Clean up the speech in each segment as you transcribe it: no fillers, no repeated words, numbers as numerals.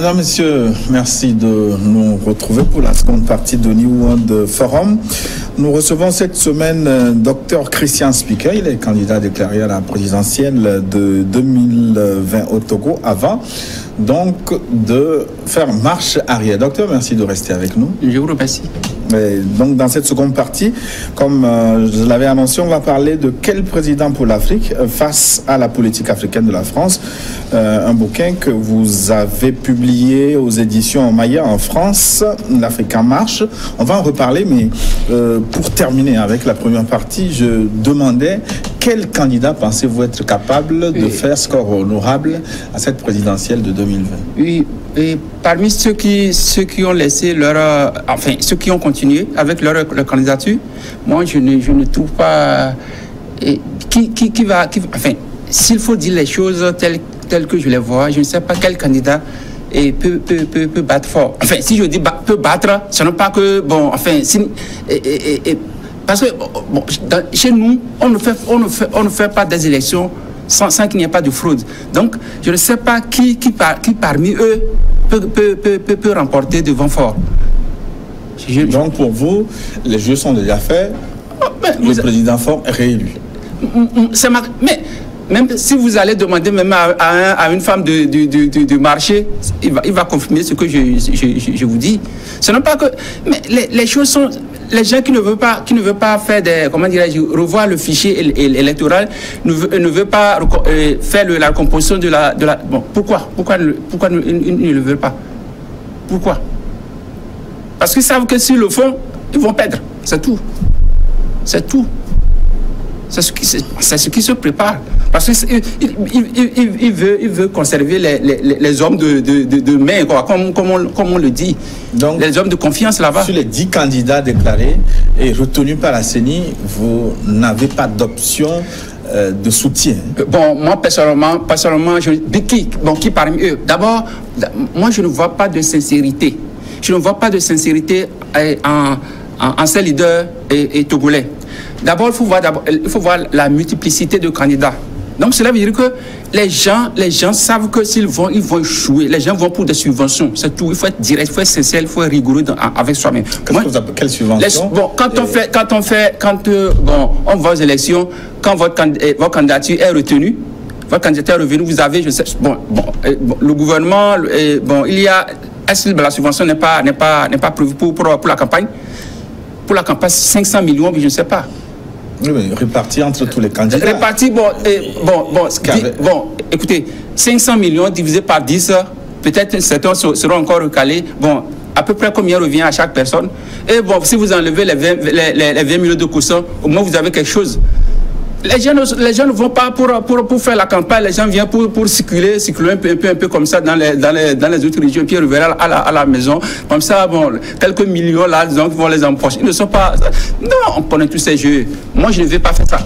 Madame, Monsieur, merci de nous retrouver pour la seconde partie de New World Forum. Nous recevons cette semaine Dr Christian Speaker. Il est candidat déclaré à la présidentielle de 2020 au Togo avant donc de faire marche arrière. Docteur, merci de rester avec nous. Je vous remercie. Et donc dans cette seconde partie, comme je l'avais annoncé, on va parler de quel président pour l'Afrique face à la politique africaine de la France. Un bouquin que vous avez publié aux éditions Maya en France, l'Afrique en marche. On va en reparler, mais pour terminer avec la première partie, je demandais quel candidat pensez-vous être capable de faire score honorable à cette présidentielle de 2020? Oui, et parmi ceux qui ont laissé leur... enfin, ceux qui ont continué avec leur candidature, moi, je ne trouve pas... Qui va... Enfin, s'il faut dire les choses telles que je les vois, je ne sais pas quel candidat peut battre fort. Enfin, si je dis peut battre, ce n'est pas que... Bon, enfin... parce que bon, chez nous, on ne fait pas des élections sans qu'il n'y ait pas de fraude. Donc, je ne sais pas qui parmi eux peut remporter devant fort. Donc, pour vous, les jeux sont déjà faits. Le président fort est réélu. Mais même si vous allez demander même à une femme de marché, il va confirmer ce que je vous dis. Ce n'est pas que... Mais les choses sont... Les gens qui ne veulent pas faire des... Comment dirais-je, revoir le fichier électoral, ne veulent pas faire la composition de la... Bon, pourquoi ils ne le veulent pas? Pourquoi? Parce qu'ils savent que s'ils le font, ils vont perdre. C'est tout. C'est tout. C'est ce qui se prépare. Parce qu'il veut conserver les hommes de main, quoi, comme on le dit. Donc, les hommes de confiance là-bas. Sur les 10 candidats déclarés et retenus par la CENI, vous n'avez pas d'option de soutien? Bon, moi, personnellement, qui parmi eux? D'abord, moi, je ne vois pas de sincérité. Je ne vois pas de sincérité en ces leaders et togolais. D'abord, il faut voir la multiplicité de candidats. Donc, cela veut dire que les gens savent que s'ils vont, ils vont échouer. Les gens vont pour des subventions. C'est tout. Il faut être direct, il faut être sincère, il faut être rigoureux avec soi-même. Quelle subvention? Bon, on va aux élections, quand votre candidature est retenue, votre candidature est revenue, vous avez, je sais, le gouvernement, il y a, est-ce que la subvention n'est pas prévue pour la campagne? Pour la campagne, 500 millions, mais je ne sais pas. Oui, mais répartis entre tous les candidats. Répartis, écoutez, 500 millions divisé par 10, peut-être certains seront encore recalés. Bon, à peu près combien revient à chaque personne? Et bon, si vous enlevez les 20 millions de coussins, au moins vous avez quelque chose. Les gens ne vont pas pour faire la campagne, les gens viennent pour circuler un peu comme ça dans les autres régions, puis ils reviennent à la maison. Comme ça, bon, quelques millions là, disons, vont les empocher. Ils ne sont pas... Non, on connaît tous ces jeux. Moi, je ne vais pas faire ça.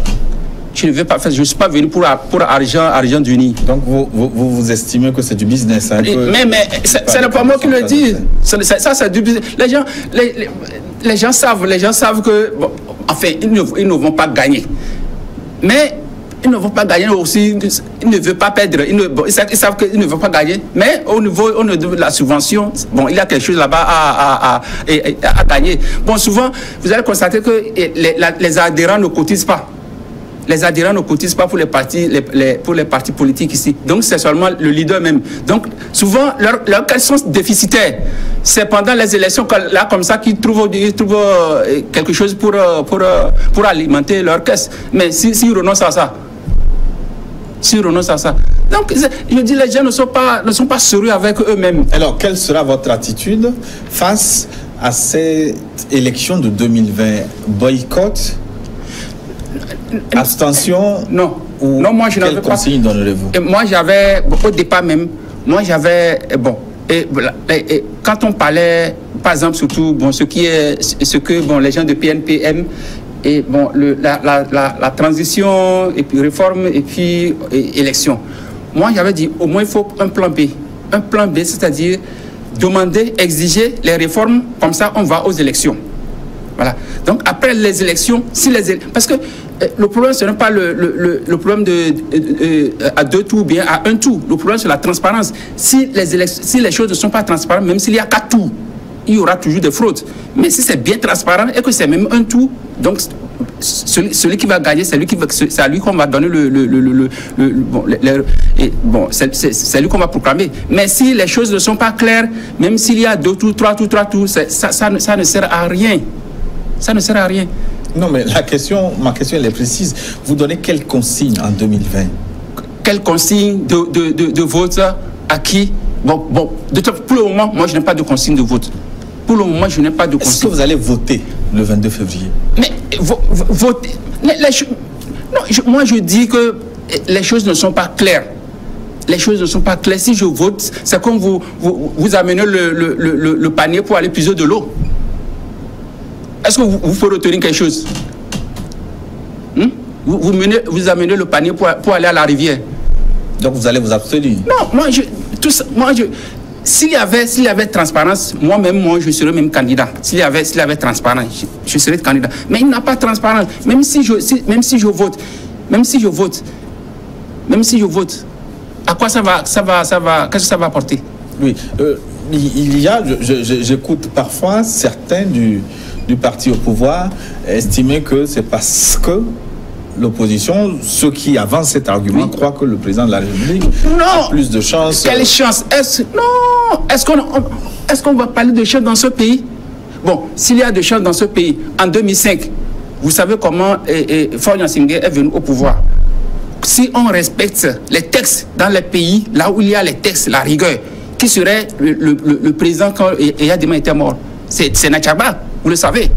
Je ne vais pas faire. Je ne suis pas venu pour argent d'uni. Donc, vous estimez que c'est du business, hein, mais ce n'est pas moi qui le dis. Ça, c'est du business. Les gens savent que... Bon, enfin, ils ne vont pas gagner. Mais ils ne vont pas gagner aussi, ils ne veulent pas perdre, ils savent qu'ils ne vont pas gagner. Mais au niveau de la subvention, bon, il y a quelque chose là-bas à gagner. Bon, souvent, vous allez constater que les adhérents ne cotisent pas. Les adhérents ne cotisent pas pour les partis politiques ici. Donc, c'est seulement le leader même. Donc, souvent, leur caisse sont déficitaires. C'est pendant les élections, là, comme ça, qu'ils trouvent quelque chose pour alimenter leur caisse. Mais s'ils renoncent à ça, donc, je dis, les gens ne sont pas sérieux avec eux-mêmes. Alors, quelle sera votre attitude face à cette élection de 2020? Boycott? Abstention? Non. Non, moi je n'avais pas. Quel conseil donnerez-vous? Moi j'avais, au départ même, quand on parlait, par exemple, surtout, ce que les gens de PNPM, et bon, la transition, et puis réforme, et puis élection. Moi j'avais dit, au moins il faut un plan B. Un plan B, c'est-à-dire demander, exiger les réformes, comme ça on va aux élections. Voilà. Donc après les élections, parce que le problème, ce n'est pas le problème à 2 tours ou bien à 1 tour. Le problème, c'est la transparence. Si les choses ne sont pas transparentes, même s'il y a 4 tours, il y aura toujours des fraudes. Mais si c'est bien transparent et que c'est même 1 tour, donc celui qui va gagner, c'est à lui qu'on va donner c'est lui qu'on va proclamer. Mais si les choses ne sont pas claires, même s'il y a 2 tours, 3 tours, ça ne sert à rien. Ça ne sert à rien. Non, mais ma question elle est précise. Vous donnez quelle consigne en 2020? Quelle consigne de vote à qui? Bon, pour le moment, moi, je n'ai pas de consigne de vote. Pour le moment, je n'ai pas de consigne. Est-ce que vous allez voter le 22 février? Mais voter... moi, je dis que les choses ne sont pas claires. Les choses ne sont pas claires. Si je vote, c'est comme vous amenez le panier pour aller puiser de l'eau. Est-ce que vous pouvez retenir quelque chose? Vous amenez le panier pour aller à la rivière. Donc vous allez vous abstenir? Non, s'il y avait transparence, moi-même, je serais même candidat. S'il y avait transparence, je serais candidat. Mais il n'y a pas de transparence. Même si je vote, à quoi ça va, qu'est-ce que ça va apporter? Oui, j'écoute parfois certains du parti au pouvoir estimer que c'est parce que l'opposition, ceux qui avancent cet argument, croient que le président de la République a plus de chance. Quelle chance? Est-ce qu'on va parler de chance dans ce pays? Bon, s'il y a de chance dans ce pays, en 2005, vous savez comment Faure Gnassingbé est venu au pouvoir. Si on respecte les textes dans les pays, là où il y a les textes, la rigueur, qui serait le président quand Yadima était mort? C'est Nachaba, vous le savez.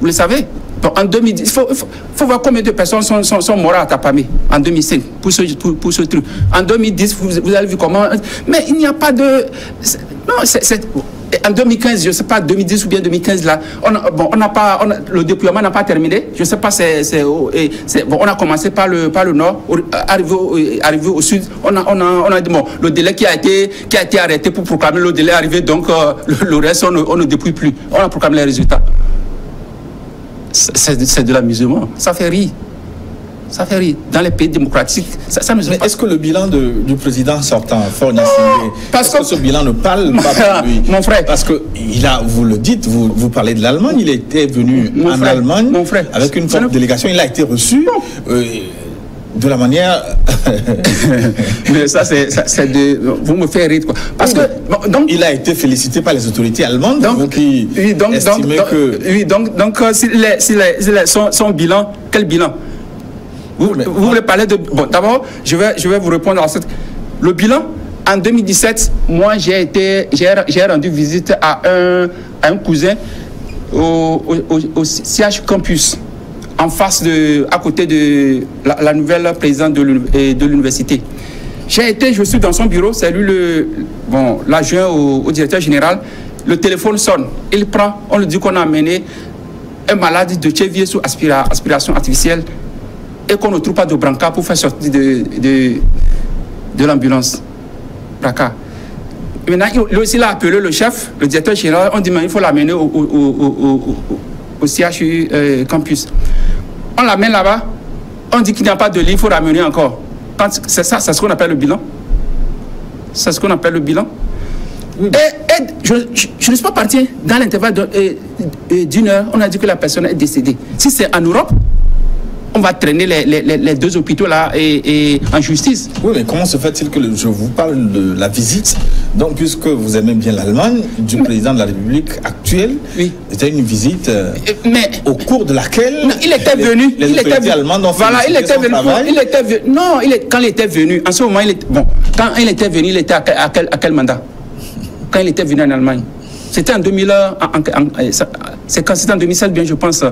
Vous le savez. Bon, en 2010, il faut voir combien de personnes sont mortes à Tapamé en 2005 pour ce truc. En 2010, vous avez vu comment... Mais il n'y a pas de... Non, en 2015, je ne sais pas, 2010 ou bien 2015, là, le déploiement n'a pas terminé. Je ne sais pas, on a commencé par le nord, arrivé au sud. On a dit, bon, le délai qui a été arrêté pour proclamer le délai est arrivé, donc le reste, on ne dépouille plus. On a proclamé les résultats. C'est de l'amusement. Ça fait rire. Ça fait rire. Dans les pays démocratiques, ça ne se passe. Est-ce que le bilan du président sortant, Faure Gnassingbé, est-ce que ce bilan ne parle pas pour lui? Mon frère. Parce que, vous le dites, vous parlez de l'Allemagne, il était venu en Allemagne avec une forte délégation, il a été reçu de la manière... Mais ça, c'est de... Vous me faites rire, quoi. Parce que... Donc, il a été félicité par les autorités allemandes, son bilan, quel bilan? Vous voulez parler de... Bon, d'abord, je vais vous répondre à cette... Le bilan, en 2017, moi, j'ai rendu visite à un cousin au CH Campus, en face à côté de la nouvelle présidente de l'université. Je suis dans son bureau, c'est lui l'adjoint au directeur général. Le téléphone sonne, il prend, on lui dit qu'on a amené un malade de Tchévier sous aspiration artificielle et qu'on ne trouve pas de brancard pour faire sortir de l'ambulance. Brancard. Maintenant, lui aussi, il a appelé le chef, le directeur général, on dit mais il faut l'amener au CHU Campus. On l'amène là-bas, on dit qu'il n'y a pas de lit, il faut ramener encore. C'est ça, c'est ce qu'on appelle le bilan. C'est ce qu'on appelle le bilan. Oui. Et je ne suis pas parti dans l'intervalle d'une heure, on a dit que la personne est décédée. Si c'est en Europe, on va traîner les 2 hôpitaux là et en justice. Oui, mais comment se fait-il que je vous parle de la visite, donc puisque vous aimez bien l'Allemagne, du président de la République actuelle, c'était une visite au cours de laquelle il était venu. Les autorités allemandes ont félicité son travail. Quand il était venu, en ce moment, quand il était venu, il était à quel mandat? Quand il était venu en Allemagne. C'était en 2001, c'était en 2007 bien, je pense.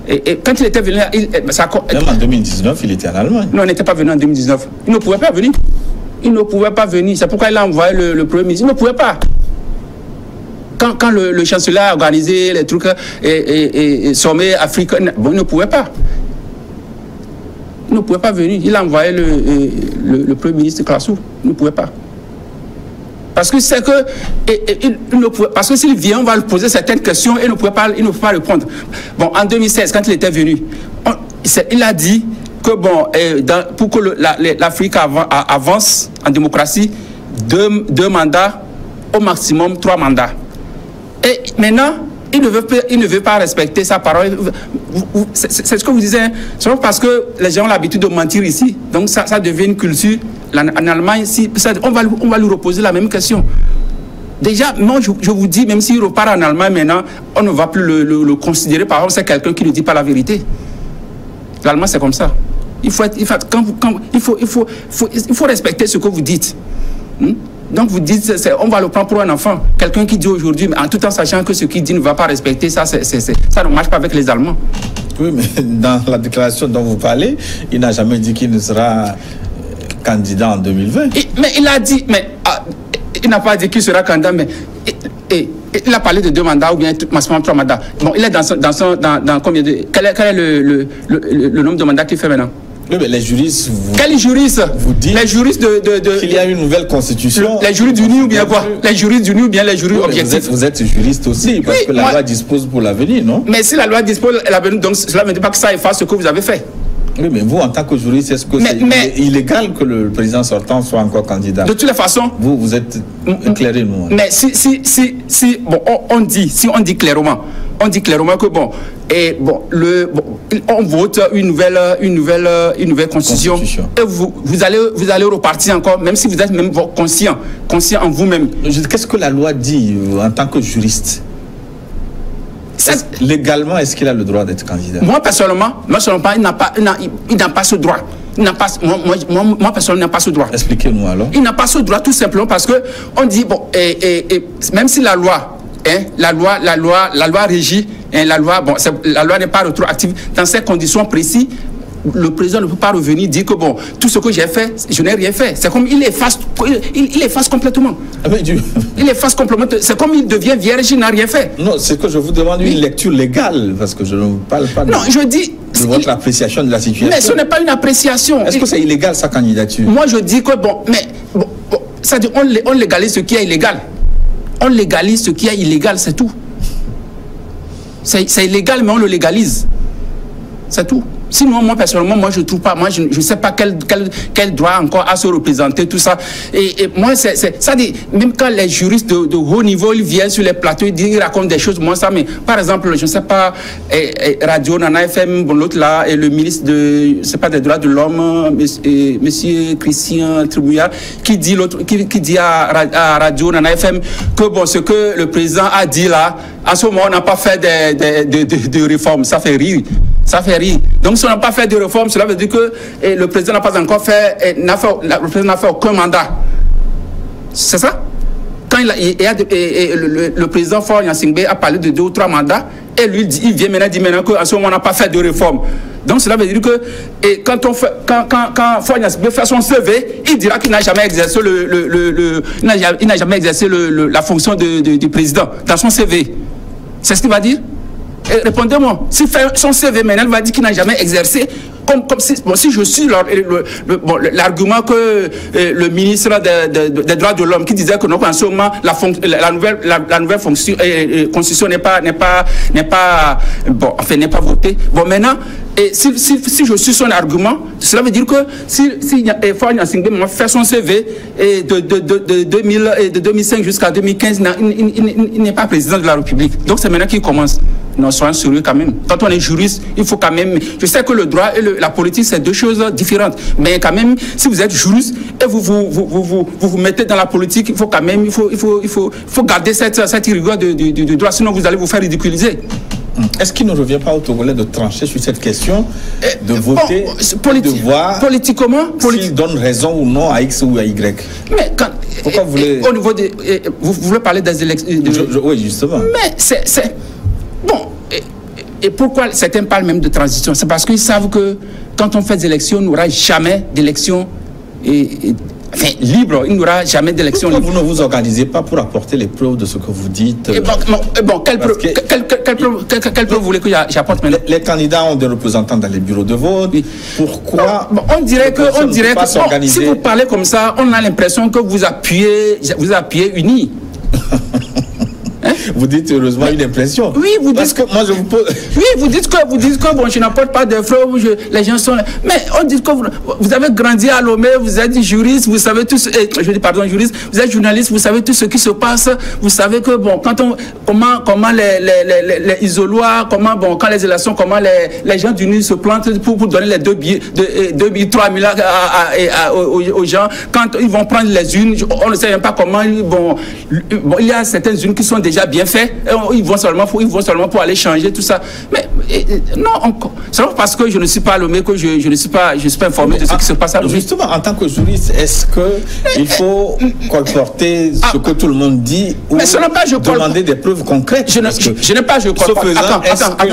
Et quand il était venu... Même en 2019, il était en Allemagne. Non, il n'était pas venu en 2019. Il ne pouvait pas venir. Il ne pouvait pas venir. C'est pourquoi il a envoyé le Premier ministre. Il ne pouvait pas. Quand le chancelier a organisé les trucs et sommet africain, bon, il ne pouvait pas. Il ne pouvait pas venir. Il a envoyé le Premier ministre Klaasou. Il ne pouvait pas. Parce que c'est que, parce que s'il vient, on va lui poser certaines questions et il ne peut pas répondre. Bon, en 2016, quand il était venu, il a dit que bon, pour que l'Afrique avance en démocratie, deux mandats, au maximum 3 mandats. Et maintenant, il ne veut pas respecter sa parole. C'est ce que vous disiez, hein? C'est parce que les gens ont l'habitude de mentir ici. Donc ça devient une culture. En Allemagne, on va lui reposer la même question. Déjà, moi, je vous dis, même s'il repart en Allemagne maintenant, on ne va plus le considérer, par exemple, c'est quelqu'un qui ne dit pas la vérité. L'Allemand, c'est comme ça. Il faut respecter ce que vous dites. Donc vous dites, on va le prendre pour un enfant. Quelqu'un qui dit aujourd'hui, en tout en sachant que ce qu'il dit ne va pas respecter, ça ne marche pas avec les Allemands. Oui, mais dans la déclaration dont vous parlez, il n'a jamais dit qu'il ne sera candidat en 2020. Mais il a dit, il n'a pas dit qu'il sera candidat, mais il a parlé de 2 mandats ou bien maximum 3 mandats. Bon, il est dans combien de... Quel est le nombre de mandats qu'il fait maintenant? Oui, mais les juristes... Quels juristes vous disent les juristes qu'il y a une nouvelle constitution. Les juristes du NI ou bien quoi? Les juristes du NI ou bien les juristes objectifs? Vous êtes juriste aussi, parce que la loi dispose pour l'avenir, non? Mais si la loi dispose pour l'avenir, donc cela ne veut pas que ça efface ce que vous avez fait. Oui, mais vous, en tant que juriste, est-ce que c'est illégal que le président sortant soit encore candidat? De toutes les façons... Vous êtes éclairez-nous. Mais si on dit clairement que on vote une nouvelle constitution. Et vous allez repartir encore, même si vous êtes même conscient en vous-même. Qu'est-ce que la loi dit en tant que juriste? Légalement, est-ce qu'il a le droit d'être candidat? Moi, personnellement, il n'a pas ce droit. Moi, personnellement, il n'a pas ce droit. Expliquez-nous alors. Il n'a pas ce droit tout simplement parce que on dit, même si la loi régit, la loi n'est pas rétroactive dans ces conditions précises. Le président ne peut pas revenir dire que tout ce que j'ai fait, je n'ai rien fait. C'est comme il efface complètement. Il efface complètement. C'est comme il devient vierge, il n'a rien fait. Non, c'est que je vous demande une lecture légale, parce que je ne parle pas de votre appréciation de la situation. Mais ce n'est pas une appréciation. Est-ce que c'est illégal sa candidature? Moi je dis que ça dit on légalise ce qui est illégal. On légalise ce qui est illégal, c'est tout. C'est illégal, mais on le légalise. C'est tout. Sinon, moi, personnellement, moi, je ne trouve pas, moi, je ne sais pas quel droit encore à se représenter, tout ça. Et moi, ça dit, même quand les juristes de haut niveau, ils viennent sur les plateaux, ils racontent des choses, moi, ça, mais par exemple, je ne sais pas, Radio Nana FM, l'autre là, et le ministre des droits de l'homme, monsieur Christian Tribouillard, qui dit à Radio Nana FM que ce que le président a dit là, à ce moment, on n'a pas fait de réformes. Ça fait rire. Ça fait rire. Donc, si on n'a pas fait de réforme, cela veut dire que le président n'a pas encore fait, le président n'a fait aucun mandat. C'est ça? Quand le président Faure Gnassingbé a parlé de 2 ou 3 mandats, et lui, il vient maintenant qu'à ce moment, on n'a pas fait de réforme. Donc, cela veut dire que quand Faure Gnassingbé fait son CV, il dira qu'il n'a jamais exercé la fonction du président dans son CV. C'est ce qu'il va dire? Répondez-moi, s'il fait son CV maintenant, il va dire qu'il n'a jamais exercé, si je suis l'argument que le ministre des droits de l'homme qui disait que non, en ce moment, la nouvelle constitution n'est pas votée. Bon, maintenant, si je suis son argument, cela veut dire que si Faure Gnassingbé fait son CV de 2005 jusqu'à 2015, il n'est pas président de la République. Donc c'est maintenant qu'il commence. Non, soyons sérieux quand même. Quand on est juriste, il faut quand même... Je sais que le droit et la politique, c'est 2 choses différentes. Mais quand même, si vous êtes juriste et vous mettez dans la politique, il faut quand même... Il faut garder cette rigueur du droit, sinon vous allez vous faire ridiculiser. Est-ce qu'il ne revient pas aux Togolais de trancher sur cette question, de voter, de voir s'ils donnent raison ou non à X ou à Y? Mais pourquoi vous voulez... Au niveau vous voulez parler des élections... Oui, justement. Mais c'est... Bon, et pourquoi certains parlent même de transition? C'est parce qu'ils savent que quand on fait des élections, il n'y aura jamais d'élections libre, il n'y aura jamais d'élections libres. Vous ne vous organisez pas pour apporter les preuves de ce que vous dites? Quelles preuves voulez que j'apporte maintenant? Les candidats ont des représentants dans les bureaux de vote. Oui. Pourquoi on dirait que si vous parlez comme ça, on a l'impression que vous appuyez unis. Vous dites heureusement une impression. Oui, vous dites... Parce que moi, je vous pose... Oui, vous dites que bon, je n'apporte pas de fleurs, les gens sont... Mais on dit que vous avez grandi à Lomé, vous êtes juriste, vous savez tout... je dis pardon, juriste, vous êtes journaliste, vous savez tout ce qui se passe, vous savez que, bon, quand on... Comment les isoloirs, comment, bon, quand les élections, comment les gens du Nord se plantent pour donner les 2 billets, 3 000 aux gens, quand ils vont prendre les unes, on ne sait même pas comment, bon, il y a certaines unes qui sont déjà bien faites, ils vont seulement pour aller changer tout ça. Mais non, c'est pas parce que je ne suis pas à Lomé que je ne suis pas informé de ce qui se passe à Lomé. Justement, en tant que juriste, est-ce qu'il faut colporter ce que tout le monde dit ou demander des preuves concrètes? Je n'ai pas, je colporte. Attends,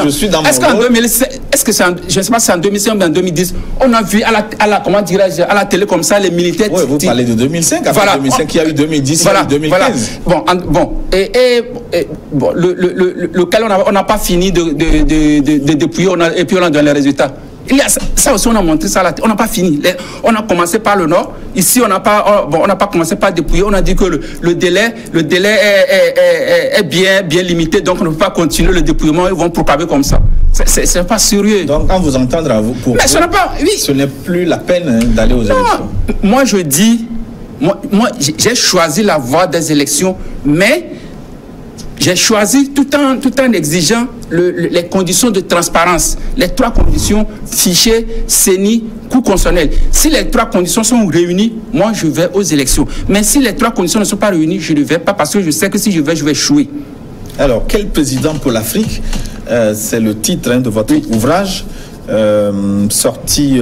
je suis dans mon est-ce qu'en 2007, est-ce que c'est je ne sais pas si c'est en 2005 ou en 2010, on a vu comment dirais-je, à la télé comme ça, les militaires... Oui, vous parlez de 2005, après voilà, 2005, il y a eu 2010, voilà, il y a eu 2015. Voilà. Bon, lequel on n'a pas fini de dépouiller, et puis on a donné les résultats. Il y a ça aussi, on a montré ça, on n'a pas fini. On a commencé par le Nord. Ici, on n'a pas commencé par dépouiller. On a dit que le délai est bien limité, donc on ne peut pas continuer le dépouillement. Ils vont propager comme ça. C'est pas sérieux. Donc, quand vous entendez à vous, pour vous, ce n'est plus la peine d'aller aux élections. Moi, je dis, moi, j'ai choisi la voie des élections, mais j'ai choisi tout en exigeant les conditions de transparence, les 3 conditions, fichier, CENI, coût constitutionnel. Si les 3 conditions sont réunies, moi je vais aux élections. Mais si les 3 conditions ne sont pas réunies, je ne vais pas parce que je sais que si je vais échouer. Alors, quel président pour l'Afrique? C'est le titre de votre ouvrage. Sorti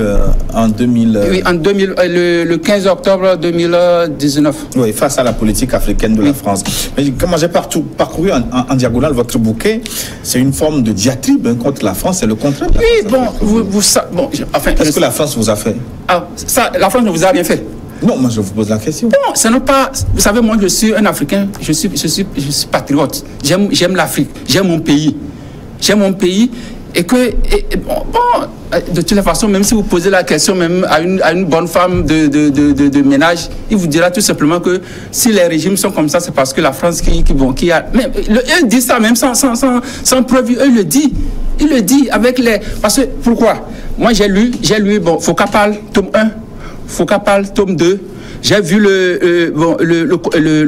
en 2000... Oui, le 15 octobre 2019. Oui, face à la politique africaine de la France. Mais comment j'ai parcouru en diagonale votre bouquet, c'est une forme de diatribe contre la France, c'est le contraire. Oui, bon, enfin... Qu'est-ce que la France vous a fait? La France ne vous a rien fait. Non, moi je vous pose la question. Non, ça n'est pas... Vous savez, moi je suis un Africain, je suis patriote. J'aime l'Afrique, j'aime mon pays. J'aime mon pays. Et que, de toutes les façons, même si vous posez la question même à une bonne femme de ménage, il vous dira tout simplement que si les régimes sont comme ça, c'est parce que la France qui a... Mais eux disent ça même sans preuve, eux le disent. Il le dit avec les... Parce que, pourquoi? Moi j'ai lu, bon, Focapal, tome 1, Focapal, tome 2, j'ai vu le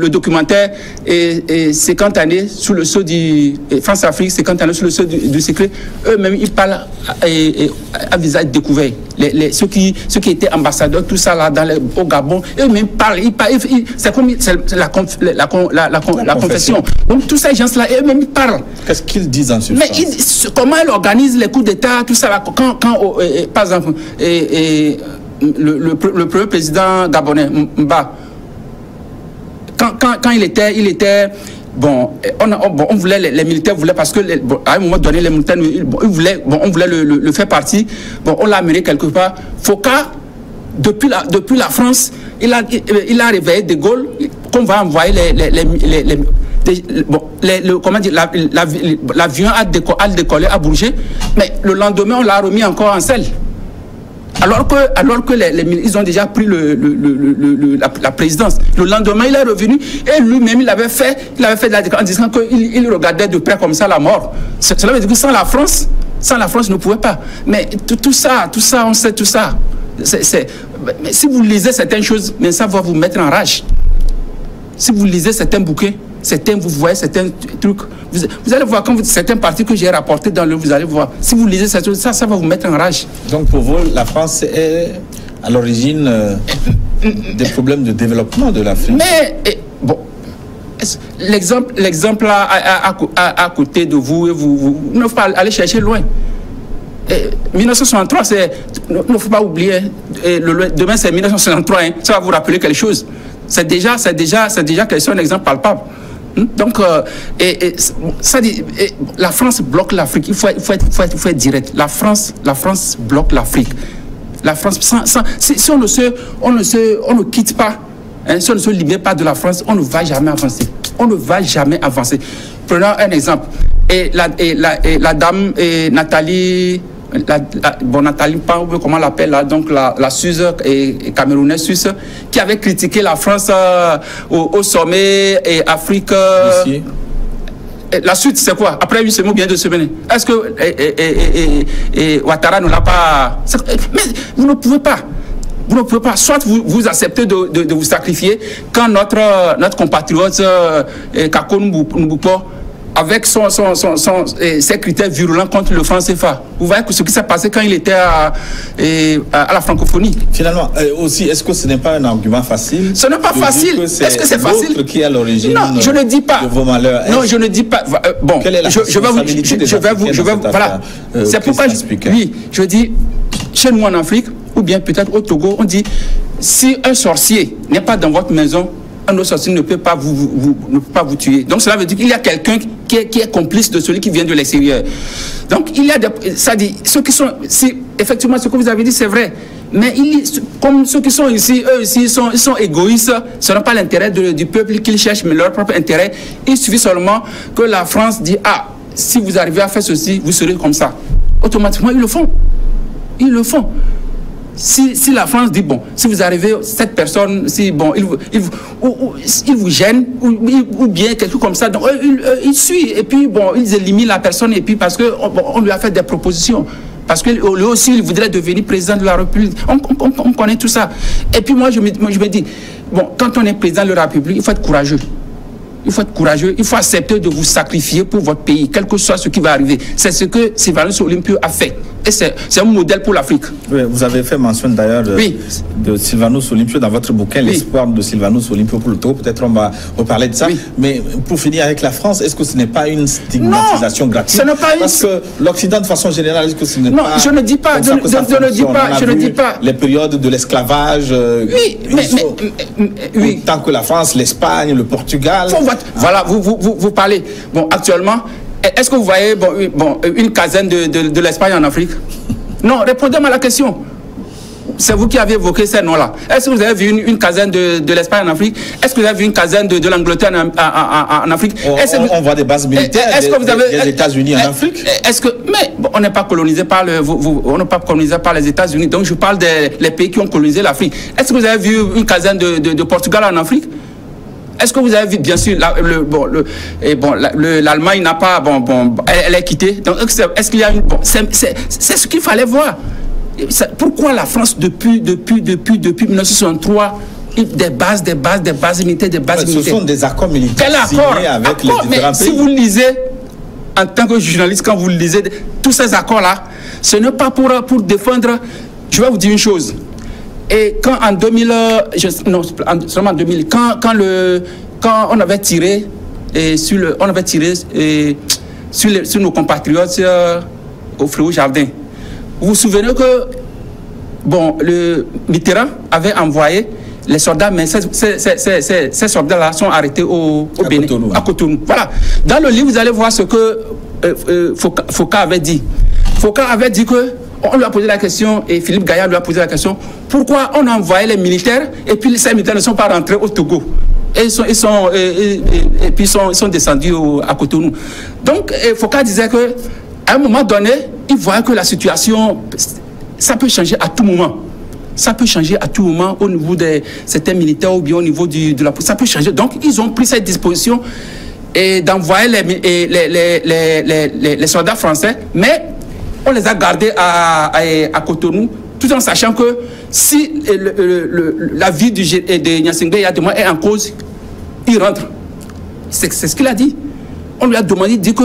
documentaire et 50 années sous le sceau du France-Afrique, 50 années sous le sceau du secret. Eux-mêmes, ils parlent à visage découvert. Ceux qui étaient ambassadeurs, tout ça là, au Gabon, eux-mêmes parlent. C'est comme la confession. Donc, tous ces gens-là, eux-mêmes, ils parlent. Qu'est-ce qu'ils disent en ce sens? Comment ils organisent les coups d'État, tout ça là, par exemple... Le premier président gabonais, Mba, quand il était bon, on voulait les militaires voulaient parce que à un moment donné les militaires on voulait le faire partie. Bon, on l'a amené quelque part. Foka, depuis la France, il a réveillé De Gaulle qu'on va envoyer l'avion a décollé, a bougé, mais le lendemain on l'a remis encore en selle. Alors que ils ont déjà pris la présidence. Le lendemain, il est revenu et lui-même, il avait fait de la déclaration en disant qu'il regardait de près comme ça la mort. Cela veut dire que sans la France, ne pouvait pas. Mais tout ça, on sait tout ça. Mais si vous lisez certaines choses, mais ça va vous mettre en rage. Si vous lisez certains bouquets, vous voyez certains trucs, vous allez voir quand certains partis que j'ai rapportés dans le, vous allez voir. Si vous lisez ça va vous mettre en rage. Donc pour vous, la France est à l'origine des problèmes de développement de l'Afrique. Mais bon, l'exemple à côté de vous, et vous ne faut pas aller chercher loin. 1963, il ne faut pas oublier. Demain c'est 1963, hein, ça va vous rappeler quelque chose. C'est déjà un exemple palpable. Donc, ça dit, la France bloque l'Afrique. Il faut être direct. La France bloque l'Afrique. La France, si on ne quitte pas, hein, si on ne se libère pas de la France, on ne va jamais avancer. On ne va jamais avancer. Prenons un exemple. La dame Nathalie. Nathalie Pan, comment on l'appelle là, donc la Suisse et camerounaise suisse, qui avait critiqué la France au sommet et Afrique. la suite, c'est quoi? Après 8 semaines ou bien 2 semaines? Est-ce que Ouattara ne l'a pas... Mais vous ne pouvez pas. Vous ne pouvez pas. Soit vous acceptez de vous sacrifier quand notre compatriote Kako Mboupo, avec ses critères virulents contre le franc CFA. Vous voyez ce qui s'est passé quand il était à la francophonie. Finalement, aussi, est-ce que ce n'est pas un argument facile? Ce n'est pas facile. Est-ce que c'est facile? Qui est à l'origine je ne dis pas. De vos malheurs? Non, je ne dis pas. Bon, quelle est la responsabilité je vais vous voilà. C'est pourquoi je dis, chez nous en Afrique, ou bien peut-être au Togo, on dit, si un sorcier n'est pas dans votre maison, un autre sorcier ne peut pas vous tuer. Donc cela veut dire qu'il y a quelqu'un qui est complice de celui qui vient de l'extérieur. Donc il y a ça dit, ceux qui sont, si effectivement ce que vous avez dit c'est vrai, mais comme ceux qui sont ici, eux ici, ils sont égoïstes, ce n'est pas l'intérêt du peuple qu'ils cherchent, mais leur propre intérêt. Il suffit seulement que la France dit, ah, si vous arrivez à faire ceci, vous serez comme ça. Automatiquement, ils le font. Ils le font. Si la France dit, bon, si vous arrivez, cette personne, si bon, il vous gêne, ou bien quelque chose comme ça, donc il suit, et puis bon, ils éliminent la personne, et puis parce qu'on lui a fait des propositions. Parce que lui aussi, il voudrait devenir président de la République. On connaît tout ça. Et puis moi, je me dis, bon, quand on est président de la République, il faut être courageux. Il faut être courageux, il faut accepter de vous sacrifier pour votre pays, quel que soit ce qui va arriver. C'est ce que Sylvanus Olympio a fait. Et c'est un modèle pour l'Afrique. Oui, vous avez fait mention d'ailleurs de Sylvanus Olympio dans votre bouquin, L'espoir de Sylvanus Olympio pour le Togo. Peut-être on va reparler de ça. Oui. Mais pour finir avec la France, est-ce que ce n'est pas une stigmatisation gratuite? Ce n'est pas Parce que l'Occident, de façon générale, est-ce que ce n'est pas... Non, je ne dis pas. Je ne dis pas. Les périodes de l'esclavage. Oui, tant que la France, l'Espagne, le Portugal... Voilà, vous parlez. Bon, actuellement, est-ce que vous voyez une caserne de l'Espagne en Afrique? Non, répondez-moi à la question. C'est vous qui avez évoqué ces noms-là. Est-ce que vous avez vu une caserne de l'Espagne en Afrique? Est-ce que vous avez vu une caserne de l'Angleterre en Afrique? On voit des bases militaires des États-Unis en Afrique. Mais on n'est pas colonisé par les États-Unis. Donc je parle des pays qui ont colonisé l'Afrique. Est-ce que vous avez vu une caserne de Portugal en Afrique? Est-ce que vous avez vu, bien sûr, l'Allemagne n'a pas, elle est quittée. Donc, est-ce qu'il y a une... c'est ce qu'il fallait voir. Pourquoi la France, depuis 1963, des bases militaires, Ce sont des accords militaires signés avec les différents pays. Si vous lisez, en tant que journaliste, quand vous lisez tous ces accords-là, ce n'est pas pour défendre... Je vais vous dire une chose. Et quand en 2000, seulement en 2000, quand on avait tiré sur nos compatriotes au Fléau Jardin, vous vous souvenez que le Mitterrand avait envoyé les soldats, mais ces soldats-là sont arrêtés au Bénin, à Cotonou. Voilà. Dans le livre, vous allez voir ce que Foucault avait dit. Foucault avait dit que on lui a posé la question, et Philippe Gaillard lui a posé la question, pourquoi on a envoyé les militaires et puis ces militaires ne sont pas rentrés au Togo? Et ils sont descendus à Cotonou. Donc Foucault disait qu'à un moment donné, il voyait que la situation, ça peut changer à tout moment. Ça peut changer à tout moment au niveau de certains militaires ou bien au niveau de la police. Ça peut changer. Donc ils ont pris cette disposition et d'envoyer les soldats français, mais on les a gardés à Cotonou, tout en sachant que si la vie de Gnassingbé Yadema est en cause, il rentre. C'est ce qu'il a dit. On lui a demandé, il dit que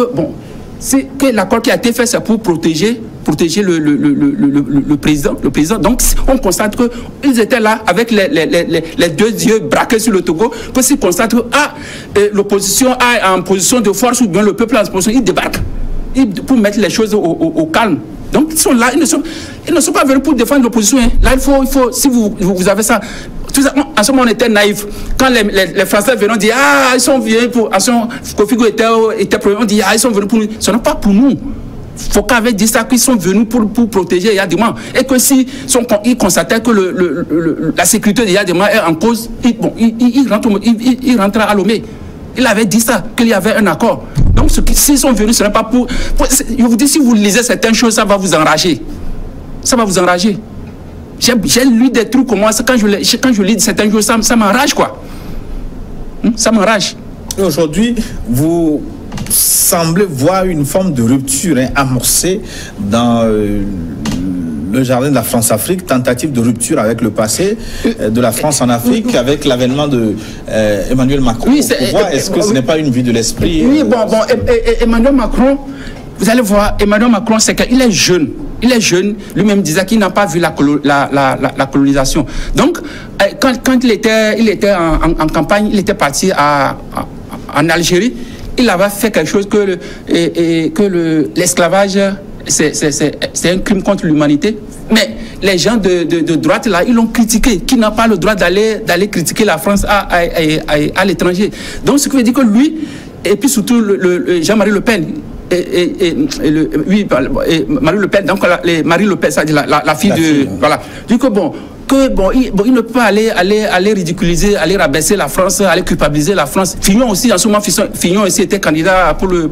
que l'accord qui a été fait, c'est pour protéger le président. Donc on constate qu'ils étaient là avec les deux yeux braqués sur le Togo, que s'ils constatent que l'opposition est en position de force ou bien le peuple est en position, ils débarquent. Pour mettre les choses au calme. Donc ils sont là, ils ne sont pas venus pour défendre l'opposition. Hein. Là il faut, si vous avez ça, tout ça, en ce moment on était naïfs. Quand les Français venaient, on dit ils sont venus pour, Kofi était premier, on dit ils sont venus pour nous. Ce n'est pas pour nous. Foucault avait dit ça, qu'ils sont venus pour protéger Yadema. Et que si ils constataient que la sécurité de Yadema est en cause, ils rentrent à Lomé. Il avait dit ça, qu'il y avait un accord. Donc, s'ils sont venus, ce n'est pas pour... Je vous dis, si vous lisez certaines choses, ça va vous enrager. Ça va vous enrager. J'ai lu des trucs comme moi, quand je lis certaines choses, ça m'enrage, quoi. Ça m'enrage. Aujourd'hui, vous semblez voir une forme de rupture amorcée dans le jardin de la France-Afrique, tentative de rupture avec le passé de la France en Afrique, avec l'avènement de Emmanuel Macron oui, au pouvoir. Est-ce que ce n'est pas une vue de l'esprit? Oui, Emmanuel Macron, vous allez voir, Emmanuel Macron, c'est qu'il est jeune. Il est jeune, lui-même disait qu'il n'a pas vu la colonisation. Donc, quand il était en campagne, il était parti en Algérie, il avait fait quelque chose que l'esclavage, c'est un crime contre l'humanité. Mais les gens de droite, là, ils l'ont critiqué, qui n'a pas le droit d'aller critiquer la France à l'étranger. Donc, ce qui veut dire que lui, et puis surtout Jean-Marie Le Pen, Marie Le Pen, donc Marie Le Pen, c'est-à-dire la fille de... Voilà. Du coup, il ne peut pas aller ridiculiser, aller rabaisser la France, aller culpabiliser la France. Fillon aussi, en ce moment, Fillon aussi était candidat pour le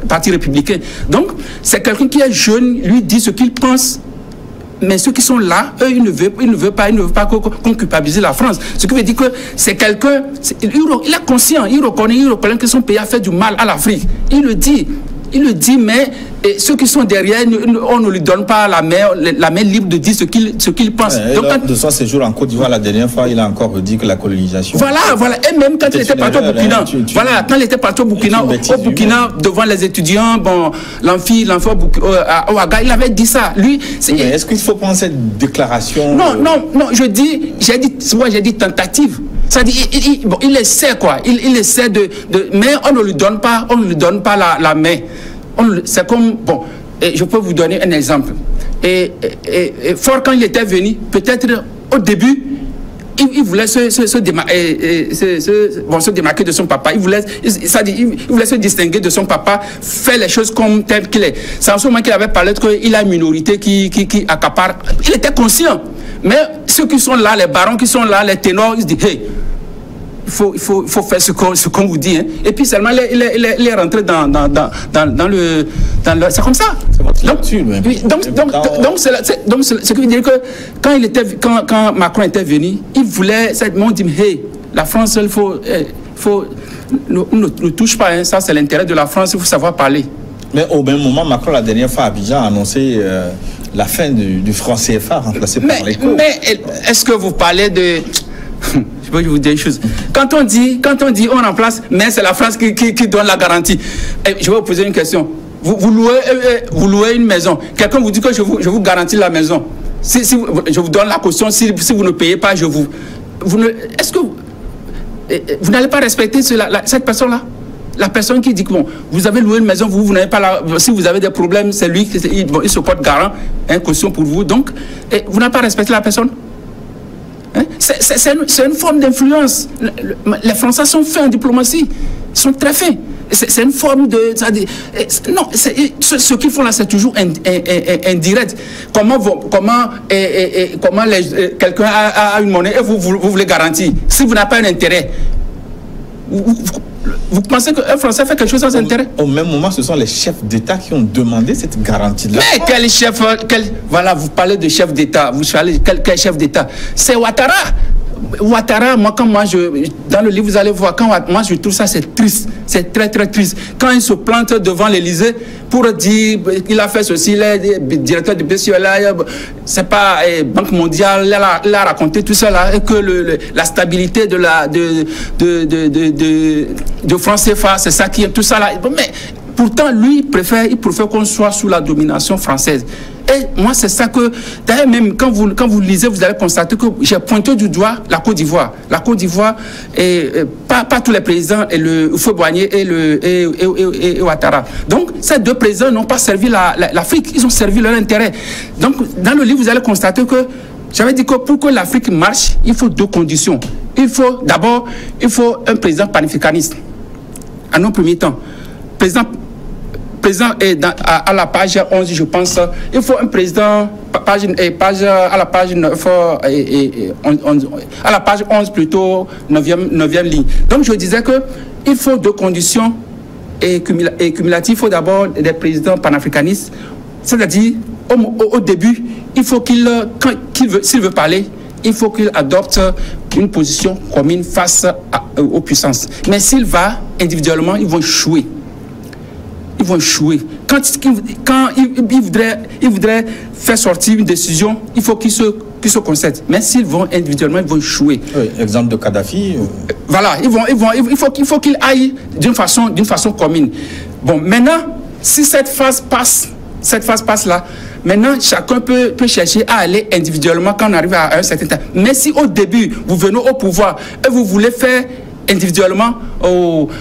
Parti républicain. Donc, c'est quelqu'un qui est jeune, lui dit ce qu'il pense. Mais ceux qui sont là, eux, ils ne veulent pas qu'on culpabilise la France. Ce qui veut dire que c'est quelqu'un, il est conscient, il reconnaît que son pays a fait du mal à l'Afrique. Il le dit, mais ceux qui sont derrière, on ne lui donne pas la main libre de dire ce qu'il pense. Donc, de son séjour en Côte d'Ivoire, la dernière fois, il a encore dit que la colonisation... Voilà. Et même quand il était parti au Burkina, quand il était parti au Burkina, devant les étudiants, l'amphi au Ouaga, il avait dit ça. Lui, est-ce qu'il faut prendre cette déclaration? Non, j'ai dit tentative. C'est-à-dire, il essaie quoi. Il essaie mais on ne lui donne pas la main. C'est comme, je peux vous donner un exemple. Et Faure, quand il était venu, peut-être au début, il voulait se démarquer de son papa. Il voulait se distinguer de son papa, faire les choses comme tel qu'il est. C'est en ce moment qu'il avait parlé qu'il a une minorité qui accapare. Il était conscient. Mais ceux qui sont là, les barons qui sont là, les ténors, ils se disent, hey, il faut faire ce qu'on vous dit. Hein. Et puis seulement, il est rentré dans le... C'est comme ça. Donc, ce qui veut dire que quand Macron était venu, il voulait... On dit, hey, la France, il faut ne touche pas. Hein. Ça, c'est l'intérêt de la France, il faut savoir parler. Mais au même moment, Macron, la dernière fois, à Abidjan, a annoncé la fin du franc CFA remplacé par l'éco. Mais est-ce que vous parlez de... Je peux vous dire une chose. Quand on dit on remplace, mais c'est la France qui donne la garantie. Et je vais vous poser une question. Vous louez une maison. Quelqu'un vous dit que je vous garantis la maison. Si je vous donne la caution, si vous ne payez pas, est-ce que vous n'allez pas respecter cette personne-là? La personne qui dit que vous avez loué une maison, vous n'avez pas si vous avez des problèmes, c'est lui il se porte garant, caution pour vous. Donc, vous n'avez pas respecté la personne. Hein? C'est une forme d'influence. Les Français sont faits en diplomatie. Ils sont très faits. C'est une forme de... Non, ce qu'ils font là, c'est toujours indirect. Comment quelqu'un a une monnaie et vous voulez garantir? Si vous n'avez pas un intérêt, vous pensez qu'un Français fait quelque chose sans intérêt? Au même moment, ce sont les chefs d'État qui ont demandé cette garantie-là. Mais quel chef... Voilà, vous parlez de chef d'État. Vous parlez quel chef d'État? C'est Ouattara. Ouattara, dans le livre, vous allez voir, moi je trouve ça, c'est triste. C'est très, très triste. Quand il se plante devant l'Élysée pour dire qu'il a fait ceci, il est directeur du BCE, c'est pas Banque mondiale, il a raconté tout ça là, et que la stabilité de France CFA, c'est ça qui est tout ça là. Mais pourtant, lui, il préfère qu'on soit sous la domination française. Et moi, c'est ça que... D'ailleurs, même quand vous lisez, vous allez constater que j'ai pointé du doigt la Côte d'Ivoire. La Côte d'Ivoire, pas tous les présidents, et le Houphouët-Boigny et Ouattara. Donc, ces deux présidents n'ont pas servi l'Afrique. Ils ont servi leur intérêt. Donc, dans le livre, vous allez constater que j'avais dit que pour que l'Afrique marche, il faut deux conditions. D'abord, il faut un président panafricaniste. En un premier temps. Président est à la page 11, je pense. Il faut un président, à la page 9, à la page 11 plutôt, 9e ligne. Donc je disais qu'il faut deux conditions cumulatives. Il faut d'abord des présidents panafricanistes, c'est-à-dire au début, il faut s'il veut parler, il faut qu'il adopte une position commune face aux puissances. Mais s'il va individuellement, ils vont échouer. ils vont échouer. Quand ils voudraient faire sortir une décision, il faut qu'ils se concèdent. Mais s'ils vont individuellement, ils vont échouer. Oui, exemple de Kadhafi. Voilà, il faut qu'ils aillent d'une façon commune. Bon, maintenant, si cette phase passe là, maintenant, chacun peut chercher à aller individuellement quand on arrive à un certain temps. Mais si au début, vous venez au pouvoir et vous voulez faire individuellement,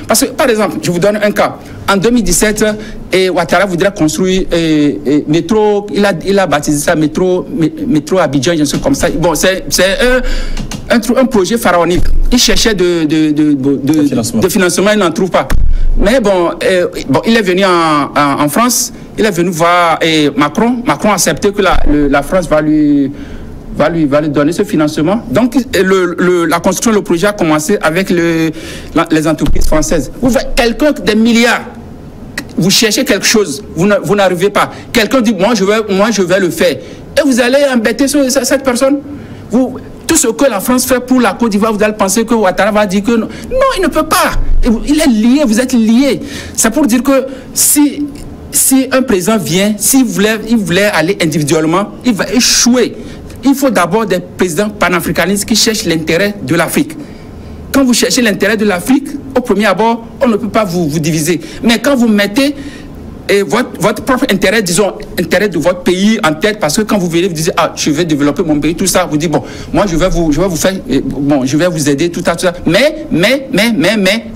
parce que, par exemple, je vous donne un cas. En 2017, Ouattara voudrait construire métro, il a baptisé ça métro Abidjan, un truc comme ça. Bon, c'est un projet pharaonique. Il cherchait de financement, il n'en trouve pas. Mais bon, il est venu en France, il est venu voir Macron. Macron a accepté que la France va lui donner ce financement. Donc, la construction, le projet a commencé avec les entreprises françaises. Vous voyez, quelqu'un des milliards, vous cherchez quelque chose, vous n'arrivez pas. Quelqu'un dit, moi je vais le faire. Et vous allez embêter cette personne. Tout ce que la France fait pour la Côte d'Ivoire, vous allez penser que Ouattara va dire que non. Non, il ne peut pas. Il est lié, vous êtes liés. C'est pour dire que si un président vient, s'il voulait aller individuellement, il va échouer. Il faut d'abord des présidents panafricanistes qui cherchent l'intérêt de l'Afrique. Quand vous cherchez l'intérêt de l'Afrique, au premier abord, on ne peut pas vous diviser. Mais quand vous mettez votre propre intérêt, disons, intérêt de votre pays en tête, parce que quand vous venez, vous dites, ah, je vais développer mon pays, tout ça, vous dites, bon, moi, je vais vous faire, bon, je vais vous aider, tout ça, mais,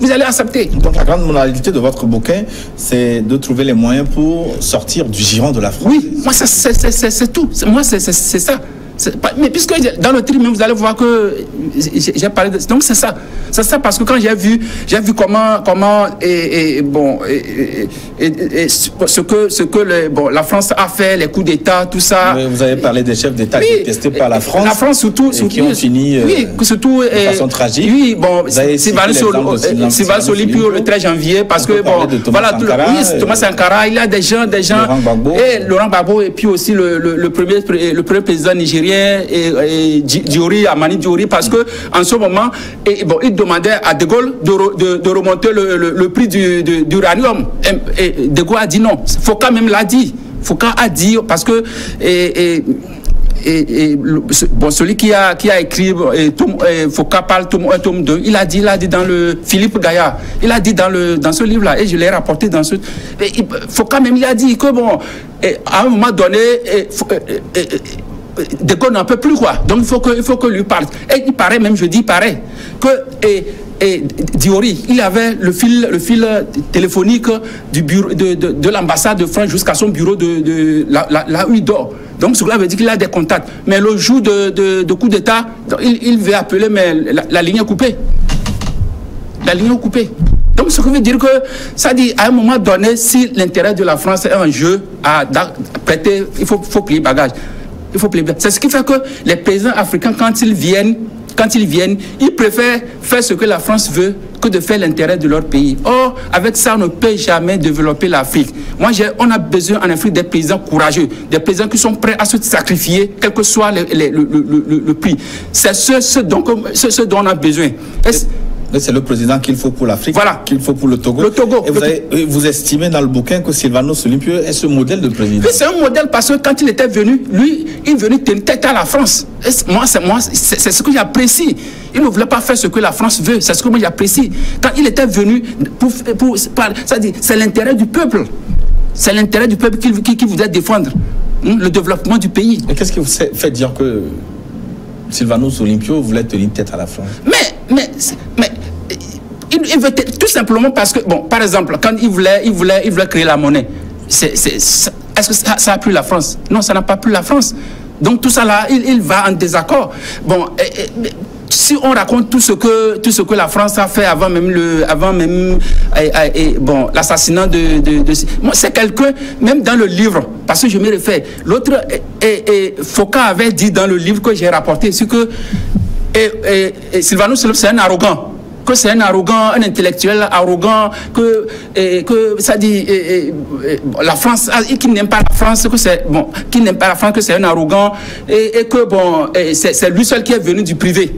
vous allez accepter. Donc, la grande moralité de votre bouquin, c'est de trouver les moyens pour sortir du giron de la France. Oui, moi, c'est tout. Moi, c'est ça. Mais puisque dans le tri, vous allez voir que j'ai parlé de... Donc c'est ça. C'est ça parce que quand j'ai vu comment ce que la France a fait, les coups d'État, tout ça. Mais vous avez parlé des chefs d'État détestés par la France. La France surtout qui ont fini de façon tragique. Oui, bon, Sylvain Soli le 13 janvier parce que bon, voilà, Thomas Sankara, il y a des gens Laurent Gbagbo et puis aussi le premier président nigérien et Amani Diori, parce que en ce moment, il demandait à De Gaulle de remonter le prix d'uranium. Et De Gaulle a dit non. Foucault même l'a dit. Foucault a dit parce que celui qui a écrit Foucault parle tome 1, tome 2, il a dit dans le Philippe Gaillard, il a dit dans ce livre là, et je l'ai rapporté dans ce Foucault même il a dit que bon, à un moment donné De Gaulle n'en peut plus, quoi. Donc il faut que lui parle. Et il paraît même, je dis paraît, que Diori, il avait le fil téléphonique du bureau de l'ambassade de France jusqu'à son bureau là où il dort. Donc cela veut dire qu'il a des contacts. Mais le jour de coup d'État, il veut appeler, mais la ligne est coupée. La ligne est coupée. Donc, ce qui veut dire que, ça dit, à un moment donné, si l'intérêt de la France est en jeu, à prêter, il faut plier bagage. Il faut plier bagage. C'est ce qui fait que les paysans africains, quand ils viennent, ils préfèrent faire ce que la France veut que de faire l'intérêt de leur pays. Or, avec ça, on ne peut jamais développer l'Afrique. On a besoin en Afrique des paysans courageux, des paysans qui sont prêts à se sacrifier, quel que soit le prix. C'est ce dont on a besoin. C'est le président qu'il faut pour l'Afrique, voilà, qu'il faut pour le Togo. Et vous estimez dans le bouquin que Sylvano Solimpieu est ce modèle de président? C'est un modèle parce que quand il était venu, lui, il est venu tenir tête à la France. C'est ce que j'apprécie. Il ne voulait pas faire ce que la France veut. C'est ce que moi j'apprécie. Quand il était venu c'est l'intérêt du peuple. C'est l'intérêt du peuple qu'il voulait défendre. Le développement du pays. Et qu'est-ce qui vous fait dire que Sylvano Solimpieu voulait tenir tête à la France? Mais il veut tout simplement parce que, bon, par exemple, quand il voulait créer la monnaie, est-ce que ça a plu la France? Non, ça n'a pas plu la France. Donc tout ça là, il va en désaccord. Bon, si on raconte tout ce que la France a fait avant même l'assassinat moi, c'est quelqu'un, même dans le livre, parce que je me réfère, l'autre, Foucault avait dit dans le livre que j'ai rapporté, c'est que Sylvano Solimpieu, c'est un arrogant. Que c'est un arrogant, un intellectuel arrogant, que ça dit la France, qui n'aime pas la France, que c'est bon, qui n'aime pas la France, que c'est un arrogant, et que bon, c'est lui seul qui est venu du privé.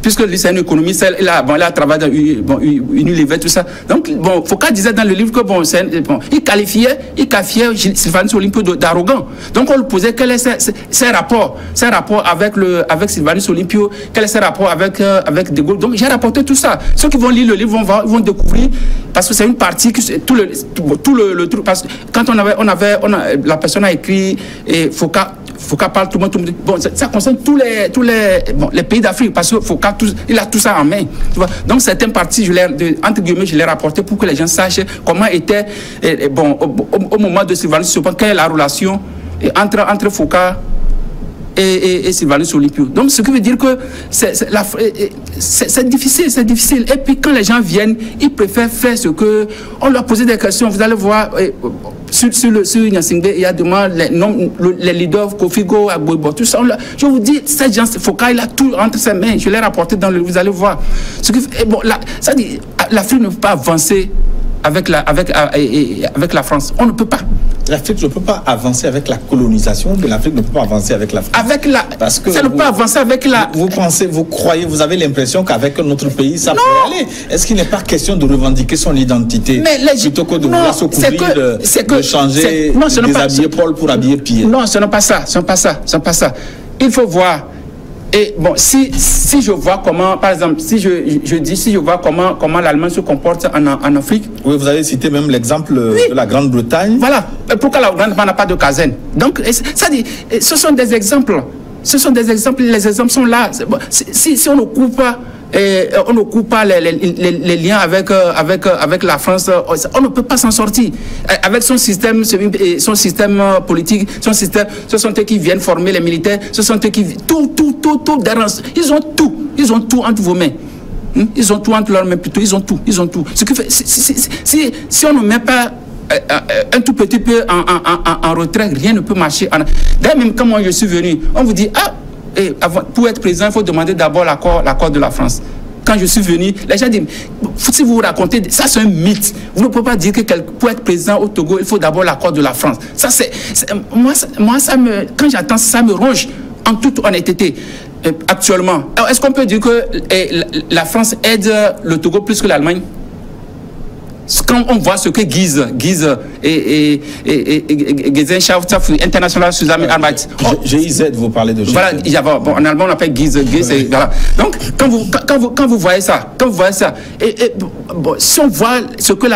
puisque lui c'est un économiste, il a travaillé dans Unilever, tout ça. Donc, bon, Foucault disait dans le livre que, il qualifiait Sylvanus Olympio d'arrogant. Donc, on lui posait quel est ses rapports avec Sylvanus Olympio, quel est ses rapports avec De Gaulle. Donc, j'ai rapporté tout ça. Ceux qui vont lire le livre vont découvrir, parce que c'est une partie, tout le truc, parce que quand la personne a écrit, et Foucault parle, tout le monde. Bon, ça concerne tous les pays d'Afrique, parce que Foucault, il a tout ça en main. Tu vois? Donc, certaines parties, entre guillemets, je l'ai rapporté pour que les gens sachent comment était, au moment de Sylvanus, quelle est la relation entre Foucault et Sylvanus Olympio. Donc, ce qui veut dire que c'est difficile. Et puis, quand les gens viennent, ils préfèrent faire ce que... On leur posait des questions, vous allez voir... Sur Gnassingbé, il y a les leaders, Kofigo, Agboibo, tout ça. Je vous dis, cette gens, Foucault, il a tout entre ses mains. Je l'ai rapporté dans le livre, vous allez voir. Ça dit, l'Afrique ne peut pas avancer avec la France. On ne peut pas. L'Afrique ne peut pas avancer avec la colonisation, mais l'Afrique ne peut pas avancer avec la France. Parce que ça ne peut pas avancer avec la... Vous croyez, vous avez l'impression qu'avec notre pays, ça peut aller. Est-ce qu'il n'est pas question de revendiquer son identité plutôt que de vouloir se couvrir, de changer, déshabiller Paul pour habiller Pierre? Non, ce n'est pas ça. Il faut voir. Et bon, si je vois comment, par exemple, si je vois comment l'Allemagne se comporte en Afrique. Oui, vous avez cité même l'exemple de la Grande-Bretagne. Voilà. Pourquoi la Grande-Bretagne n'a pas de caserne? Donc, ça dit, ce sont des exemples. Les exemples sont là. Si on ne coupe pas, les liens avec la France, on ne peut pas s'en sortir. Avec son système politique, ce sont eux qui viennent former les militaires, ce sont eux qui... Tout dérange. Ils ont tout entre vos mains. Ils ont tout entre leurs mains, plutôt. Ils ont tout. Ce qui fait, si on ne met pas un tout petit peu en retrait, rien ne peut marcher. D'ailleurs, même quand moi je suis venu, on vous dit, pour être président, il faut demander d'abord l'accord de la France. Quand je suis venu, les gens disent, si vous racontez, ça c'est un mythe. Vous ne pouvez pas dire que pour être président au Togo, il faut d'abord l'accord de la France. Ça moi, quand j'entends ça, me ronge en toute honnêteté. Actuellement, est-ce qu'on peut dire que la France aide le Togo plus que l'Allemagne? Quand on voit ce que GIZ International Sudan Arbeit. GIZ, vous parlez de GIZ. Voilà, en allemand on appelle GIZ. Voilà. Donc, quand vous voyez ça, si on voit ce que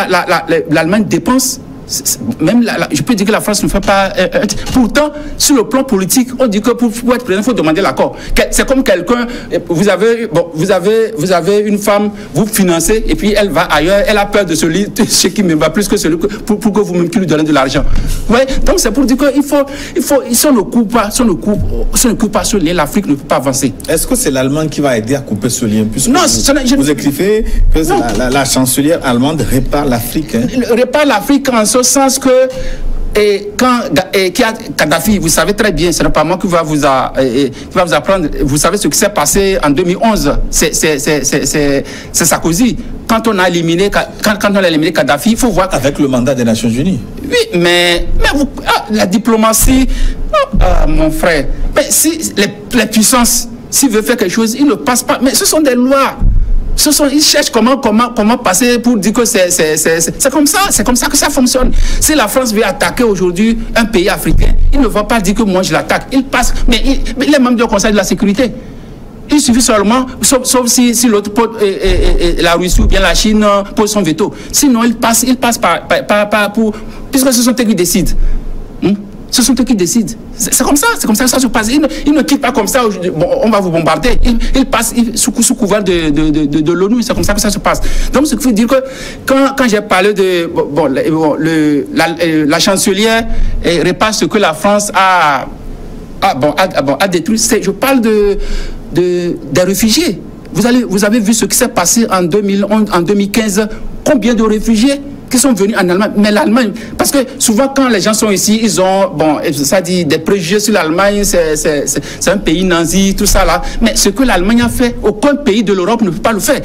l'Allemagne dépense, même je peux dire que la France ne fait pas. Pourtant, sur le plan politique, on dit que pour être président, il faut demander l'accord. C'est comme quelqu'un, vous avez une femme, vous financez, et puis elle va ailleurs, elle a peur de celui qui me va plus que celui pour que vous même qui lui donnez de l'argent. Ouais, donc c'est pour dire qu'il faut, si on ne coupe pas ce lien, l'Afrique ne peut pas avancer. Est-ce que c'est l'Allemagne qui va aider à couper ce lien? Non, vous écrivez que la chancelière allemande répare l'Afrique. Répare l'Afrique en ce sens que Kadhafi, vous savez très bien, ce n'est pas moi qui va vous apprendre, vous savez ce qui s'est passé en 2011, c'est Sarkozy. Quand on a éliminé Kadhafi, il faut voir... Avec le mandat des Nations Unies. Oui, mais la diplomatie, mon frère, mais si les puissances, s'ils veulent faire quelque chose, ils ne passent pas, mais ce sont des lois. Ils cherchent comment passer pour dire que c'est comme ça que ça fonctionne. Si la France veut attaquer aujourd'hui un pays africain, il ne va pas dire que moi je l'attaque. Il passe, mais il est membre du Conseil de la sécurité. Il suffit seulement, sauf si l'autre la Russie ou bien la Chine pose son veto. Sinon, il passe pour, puisque ce sont eux qui décident. Ce sont eux qui décident. C'est comme ça que ça se passe. Ils ne quittent pas comme ça, bon, on va vous bombarder. Ils passent sous couvert de l'ONU. C'est comme ça que ça se passe. Donc, ce qui veut dire que quand j'ai parlé de la chancelière répare ce que la France a détruit, je parle des réfugiés. Vous avez vu ce qui s'est passé en 2011, en 2015. Combien de réfugiés qui sont venus en Allemagne? Mais l'Allemagne, parce que souvent quand les gens sont ici, ils ont, ça dit des préjugés sur l'Allemagne, c'est un pays nazi, tout ça là. Mais ce que l'Allemagne a fait, aucun pays de l'Europe ne peut pas le faire.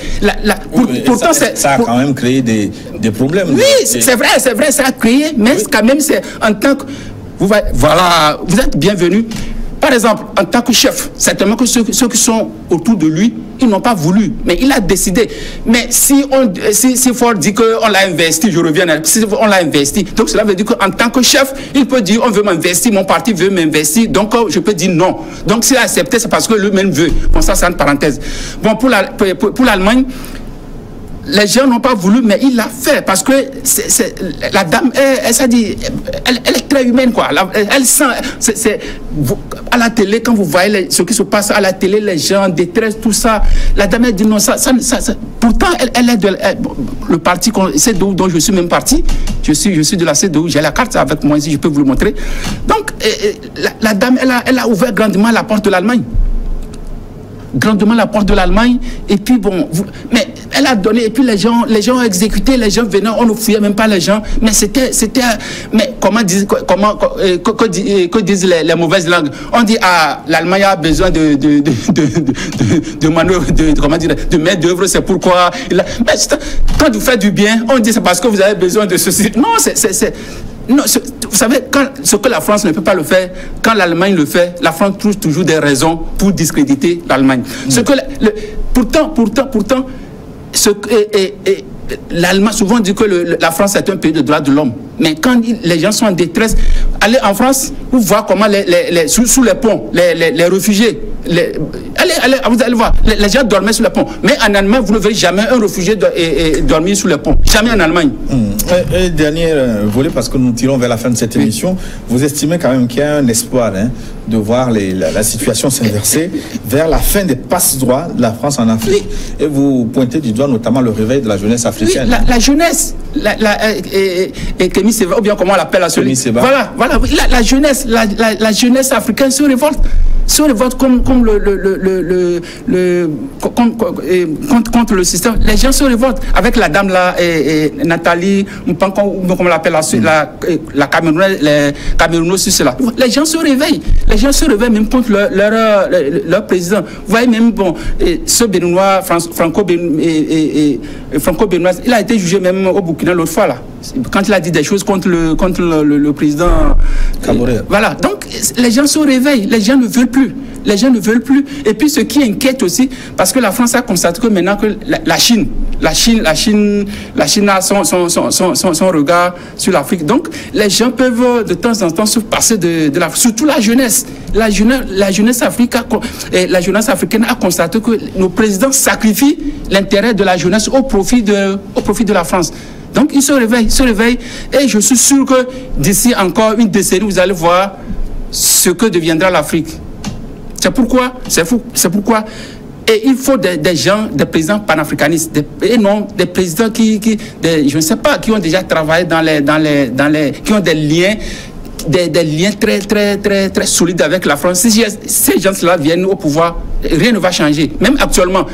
Pourtant, ça a quand même créé des problèmes. Oui, c'est vrai, ça a créé, mais quand même, c'est en tant que... Voilà, vous êtes bienvenus. par exemple, en tant que chef, certainement que ceux qui sont autour de lui, ils n'ont pas voulu, mais il a décidé. Mais si Ford dit qu'on l'a investi, je reviens, si on l'a investi, donc cela veut dire qu'en tant que chef, il peut dire on veut m'investir, mon parti veut m'investir, donc je peux dire non. Donc s'il a accepté, c'est parce que lui-même veut. Bon, ça c'est une parenthèse. Bon, pour l'Allemagne, les gens n'ont pas voulu, mais il l'a fait parce que la dame, elle est très humaine, quoi. Elle sent, à la télé, quand vous voyez ce qui se passe à la télé, les gens en détresse, tout ça, la dame, elle dit non, pourtant, elle est de le parti, CDU dont je suis même parti, je suis de la CDU, j'ai la carte avec moi ici, je peux vous le montrer. Donc, la dame, elle a ouvert grandement la porte de l'Allemagne. Grandement la porte de l'Allemagne, et puis bon, mais elle a donné, et puis les gens ont exécuté, les gens venaient, on ne fouillait même pas les gens, mais mais que disent les mauvaises langues? On dit, l'Allemagne a besoin de manœuvre, de main d'œuvre, c'est pourquoi, mais quand vous faites du bien, on dit c'est parce que vous avez besoin de ceci. Non, non, vous savez, ce que la France ne peut pas le faire, quand l'Allemagne le fait, la France trouve toujours des raisons pour discréditer l'Allemagne. Pourtant, l'Allemagne souvent dit que la France est un pays de droits de l'homme. Mais quand les gens sont en détresse, allez en France, vous voyez comment sous les ponts, les réfugiés, vous allez voir, les gens dormaient sous les ponts. Mais en Allemagne, vous ne verrez jamais un réfugié dormir sous les ponts. Jamais en Allemagne. Dernier volet, parce que nous tirons vers la fin de cette émission, vous estimez quand même qu'il y a un espoir de voir la situation s'inverser vers la fin des passe-droits de la France en Afrique. Et vous pointez du doigt notamment le réveil de la jeunesse africaine. Oui, la jeunesse, et Kémy Séba, ou bien comment on l'appelle à celui. Voilà, la jeunesse africaine se révolte contre le système. Les gens se révoltent avec la dame là, Nathalie, comment on l'appelle, la Camerounaise sur cela. Les gens se réveillent. Les gens se réveillent même contre leur président. Vous voyez même, bon, ce Béninois, franco-béninois, il a été jugé même au Burkina l'autre fois là. Quand il a dit des choses contre le président Kaboré. Voilà, donc les gens se réveillent, les gens ne veulent plus. Les gens ne veulent plus. Et puis ce qui inquiète aussi, parce que la France a constaté que maintenant que la Chine a son regard sur l'Afrique. Donc les gens peuvent de temps en temps se passer de l'Afrique. Surtout la jeunesse. La jeunesse africaine a constaté que nos présidents sacrifient l'intérêt de la jeunesse au profit de la France. Donc ils se réveillent, et je suis sûr que d'ici encore une décennie, vous allez voir ce que deviendra l'Afrique. C'est pourquoi, et il faut des gens, des présidents panafricanistes, et non des présidents je ne sais pas, qui ont déjà travaillé qui ont des liens très, très, très, très solides avec la France. Si ces gens-là viennent au pouvoir, rien ne va changer. Même actuellement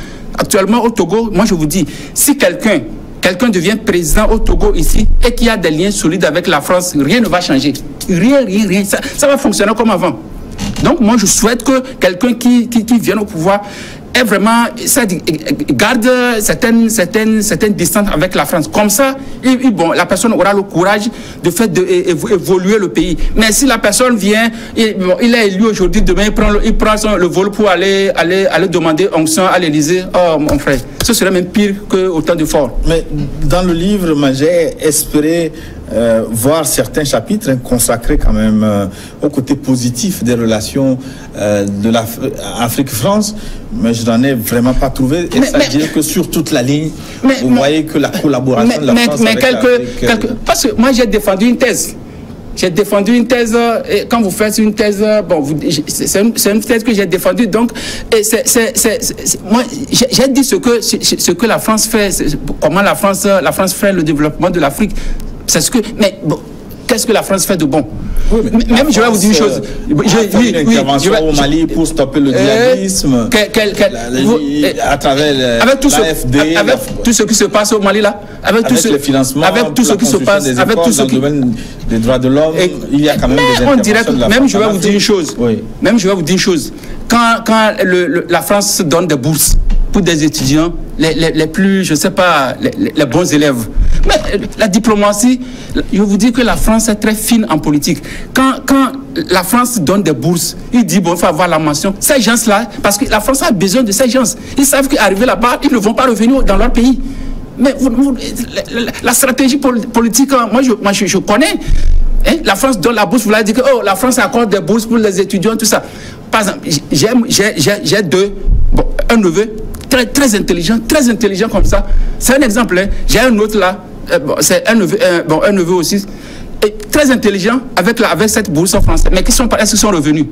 au Togo, moi je vous dis, si quelqu'un devient président au Togo ici et qui a des liens solides avec la France, rien ne va changer. Rien. Ça va fonctionner comme avant. Donc moi je souhaite que quelqu'un qui vienne au pouvoir ait vraiment, garde certaines distances avec la France. Comme ça, la personne aura le courage de faire évoluer le pays. Mais si la personne vient, il est élu aujourd'hui, demain il prend le vol pour aller demander onction à l'Élysée. Oh mon frère, ce serait même pire qu'au temps de Ford. Mais dans le livre, j'ai espéré voir certains chapitres consacrés quand même au côté positif des relations de l'Afrique-France, mais je n'en ai vraiment pas trouvé. Et ça veut dire que sur toute la ligne, vous voyez que la collaboration de la France avec l'Afrique... Parce que moi j'ai défendu une thèse. Et quand vous faites une thèse, bon, c'est une thèse que j'ai défendue. Donc, moi, j'ai dit ce que la France fait, comment la France fait le développement de l'Afrique. C'est ce que, mais bon, qu'est-ce que la France fait de bon? Oui, même je vais vous dire une chose. Une intervention au Mali pour stopper le djihadisme, à travers l'AFD, avec tout ce qui se passe au Mali là, avec tout le financement, avec tout ce qui se passe, avec tout ce qui, dans le domaine des droits de l'homme, il y a quand même des interventions de la France. Même je vais vous dire une chose. Même je vais vous dire une chose. Quand la France donne des bourses pour des étudiants, les plus, je ne sais pas, les bons élèves. Mais la diplomatie, je vous dis que la France est très fine en politique. Quand la France donne des bourses, il dit, bon, il faut avoir la mention. Ces gens-là, parce que la France a besoin de ces gens. Ils savent qu'arriver là-bas, ils ne vont pas revenir dans leur pays. Mais la stratégie politique, moi je connais. Hein, la France donne la bourse, vous l'avez dit que la France accorde des bourses pour les étudiants, tout ça. Par exemple, j'ai un neveu très intelligent comme ça. C'est un exemple. Hein. J'ai un autre là, c'est un neveu aussi, et très intelligent avec cette bourse en France. Mais est-ce qu'ils sont revenus?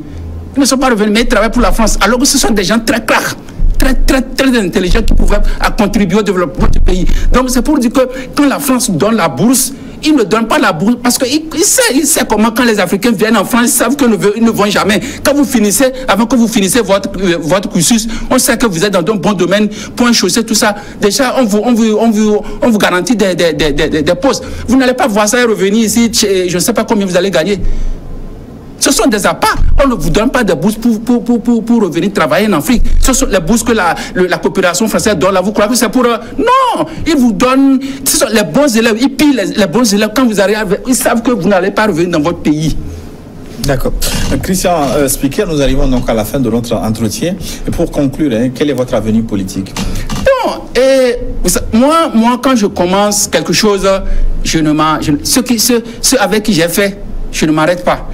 Ils ne sont pas revenus, mais ils travaillent pour la France. Alors que ce sont des gens très clairs. Très intelligents qui pouvaient contribuer au développement du pays. Donc c'est pour dire que quand la France donne la bourse, il ne donne pas la bourse parce qu'il sait comment quand les Africains viennent en France, ils savent qu'ils ne vont jamais. Quand vous finissez, avant que vous finissez votre cursus, on sait que vous êtes dans un bon domaine, point chaussée, tout ça. Déjà, on vous garantit des postes. Vous n'allez pas voir ça et revenir ici, je ne sais pas combien vous allez gagner. Ce sont des apparts. On ne vous donne pas de bourses pour revenir travailler en Afrique. Ce sont les bourses que la coopération française donne là. Vous croyez que c'est pour... Non, ils vous donnent... Ce sont les bons élèves. Ils pillent les bons élèves. Quand vous arrivez, ils savent que vous n'allez pas revenir dans votre pays. D'accord. Christian Speaker, nous arrivons donc à la fin de notre entretien. Et pour conclure, quel est votre avenir politique? Moi, quand je commence quelque chose, ceux avec qui j'ai fait, je ne m'arrête pas.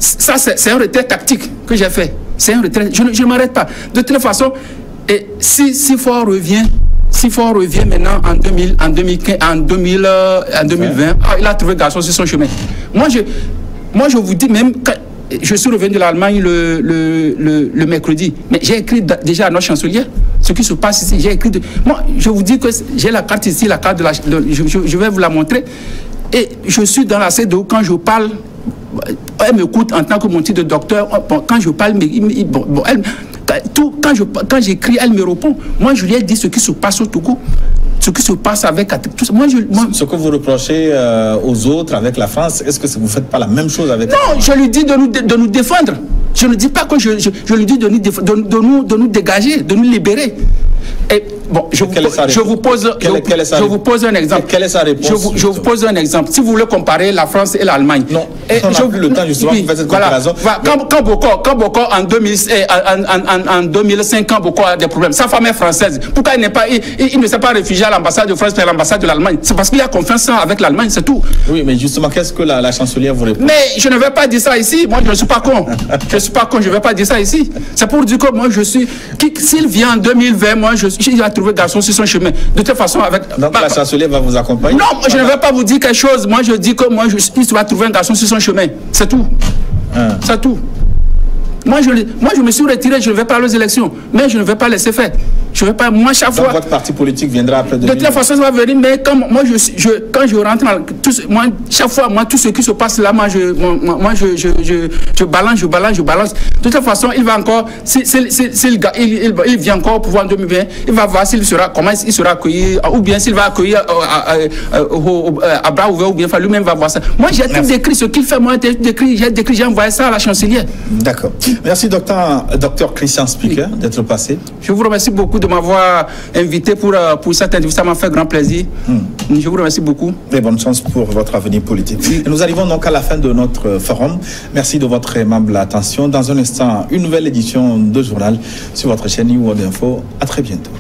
Ça, c'est un retrait tactique que j'ai fait. C'est un retrait. Je ne m'arrête pas. De toute façon, si Faure revient maintenant en 2020, il a trouvé garçon sur son chemin. Moi, je vous dis même, je suis revenu de l'Allemagne le mercredi, mais j'ai écrit déjà à notre chancelière ce qui se passe ici. J'ai écrit. Moi, je vous dis que j'ai la carte ici, la carte je vais vous la montrer. Et je suis dans la CEDEAO quand je parle. Elle m'écoute en tant que mon titre de docteur. Quand je parle, quand j'écris, elle me répond. Moi, je lui ai dit ce qui se passe au Togo, ce qui se passe avec tout ça. Ce que vous reprochez aux autres avec la France, est-ce que vous ne faites pas la même chose avec? Non, je lui dis de nous défendre. Je ne dis pas que je lui dis de nous dégager, de nous libérer. Et bon, je vous pose un exemple. Quelle est sa réponse? Je vous pose un exemple. Si vous voulez comparer la France et l'Allemagne. Non, on n'a plus le temps justement pour faire cette comparaison. Quand Boko en 2005, quand Boko a des problèmes, sa femme est française. Pourquoi il ne s'est pas réfugié à l'ambassade de France et à l'ambassade de l'Allemagne? C'est parce qu'il a confiance avec l'Allemagne, c'est tout. Oui, mais justement, qu'est-ce que la chancelière vous répond? Mais je ne vais pas dire ça ici. Moi, je ne suis pas con. Je ne suis pas con, je ne vais pas dire ça ici. C'est pour dire que moi, s'il vient en 2020, moi, il a trouvé garçon sur son chemin. De toute façon, donc la chancelière va vous accompagner? Non, je ne vais pas vous dire quelque chose. Moi, je dis que il va trouver un garçon sur son chemin. C'est tout. C'est tout. Moi, je me suis retiré, je ne vais pas aux élections. Mais je ne vais pas laisser faire. Je vais pas, moi, chaque fois. Votre parti politique viendra après de toute façon, ça va venir, mais quand je rentre dans chaque fois, tout ce qui se passe là, je balance. De toute façon, il va encore, il vient encore au pouvoir en 2020, il va voir comment il sera accueilli, ou bien s'il va accueillir à bras ouverts, ou bien lui-même va voir ça. Moi, j'ai tout décrit ce qu'il fait, j'ai envoyé ça à la chancelière. D'accord. Merci, docteur Christian Speaker, d'être passé. Je vous remercie beaucoup de m'avoir invité pour cette interview. Ça m'a fait grand plaisir. Je vous remercie beaucoup. Et bonne chance pour votre avenir politique. Et nous arrivons donc à la fin de notre forum. Merci de votre aimable attention. Dans un instant, une nouvelle édition de journal sur votre chaîne New World Info. À très bientôt.